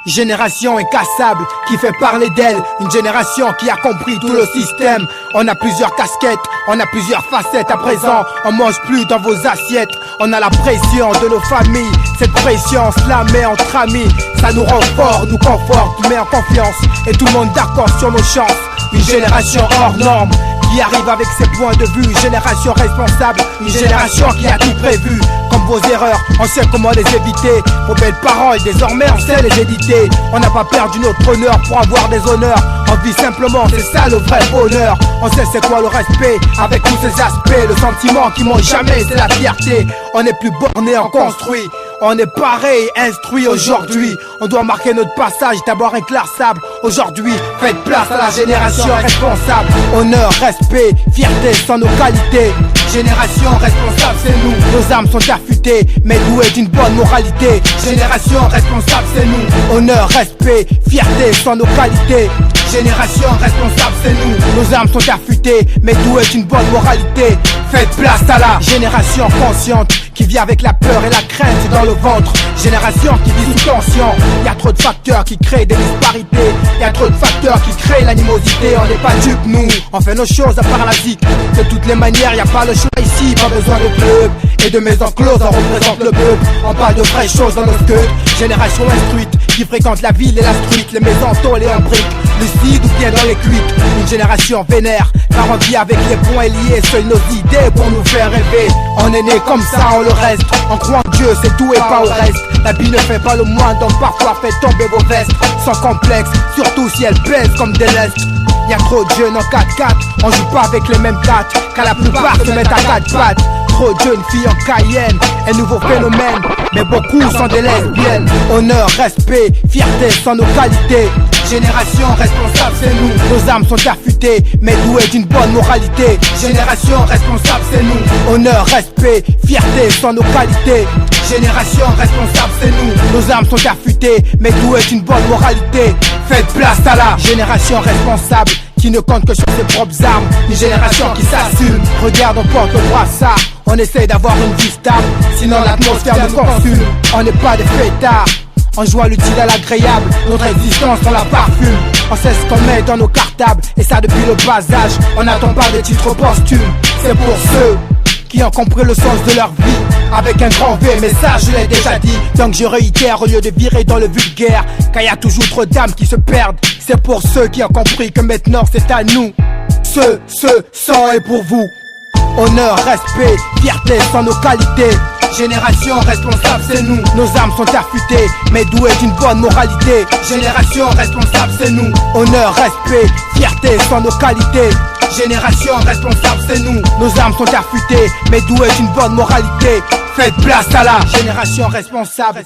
Génération incassable qui fait parler d'elle. Une génération qui a compris tout le système. On a plusieurs casquettes, on a plusieurs facettes. À présent, on mange plus dans vos assiettes. On a la pression de nos familles. Cette pression, on se la met entre amis. Ça nous rend fort, nous conforte, nous met en confiance. Et tout le monde d'accord sur nos chances. Une génération hors norme qui arrive avec ses points de vue. Une génération responsable, une génération qui a tout prévu. Comme vos erreurs, on sait comment les éviter. Vos belles paroles, désormais on sait les éditer. On n'a pas perdu notre honneur pour avoir des honneurs. On vit simplement, c'est ça le vrai bonheur. On sait c'est quoi le respect, avec tous ses aspects. Le sentiment qui manque jamais, c'est la fierté. On n'est plus borné, on construit. On est pareil, instruit aujourd'hui. On doit marquer notre passage, d'abord inclassable. Aujourd'hui, faites place à la génération responsable. Honneur, respect, fierté sans nos qualités. Génération responsable, c'est nous. Nos âmes sont affûtées, mais douées d'une bonne moralité. Génération responsable, c'est nous. Honneur, respect, fierté sans nos qualités. Génération responsable, c'est nous. Nos âmes sont affûtées, mais douées d'une bonne moralité. Faites place à la génération consciente qui vit avec la peur et la crainte dans le ventre. Génération qui vit sous tension. Y'a trop de facteurs qui créent des disparités. Y'a trop de facteurs qui créent l'animosité. On n'est pas dupes nous, on fait nos choses à part la zik. De toutes les manières, y'a pas le choix ici. Pas besoin de club et de maisons closes, on représente le peuple. On parle de vraies choses dans nos queues. Génération instruite qui fréquente la ville et la street. Les maisons tôles et en briques, lucide ou bien dans les cuites. Une génération vénère, car on vit avec les poings liés. Seules nos idées pour nous faire rêver. On est né comme ça, on le reste. On croit en Dieu, c'est tout et pas au reste. La vie ne fait pas le moindre, donc parfois faites tomber vos vestes. Sans complexe, surtout si elles pèsent comme des lestes. Y'a trop de jeunes en 4x4, on joue pas avec les mêmes 4. Car la plupart se mettent à 4 pattes. Trop de jeunes filles en Cayenne, un nouveau phénomène. Mais beaucoup sont des lesbiennes. Honneur, respect, fierté sans nos qualités. Génération responsable, c'est nous. Nos âmes sont affûtées, mais douées d'une bonne moralité. Génération responsable, c'est nous. Honneur, respect, fierté sans nos qualités. Génération responsable, c'est nous. Nos âmes sont affûtées, mais douées d'une bonne moralité. Faites place à la génération responsable qui ne compte que sur ses propres armes. Une génération qui s'assume. Regarde, on porte le brassard. On essaie d'avoir une vie stable, sinon l'atmosphère nous consume. On n'est pas des fêtards, on joue à l'utile à l'agréable. Notre existence on la parfume. On sait ce qu'on met dans nos cartables, et ça depuis le bas âge. On n'attend pas de titres posthumes. C'est pour ceux qui ont compris le sens de leur vie. Avec un grand V, mais ça je l'ai déjà dit. Donc je réitère au lieu de virer dans le vulgaire. Car y a toujours trop d'âmes qui se perdent. C'est pour ceux qui ont compris que maintenant c'est à nous. Ce sang est pour vous. Honneur, respect, fierté sans nos qualités. Génération responsable, c'est nous. Nos âmes sont affûtées, mais douées d'une bonne moralité. Génération responsable, c'est nous. Honneur, respect, fierté sans nos qualités. Génération responsable, c'est nous. Nos âmes sont affûtées, mais douées d'une bonne moralité. Faites place à la génération responsable.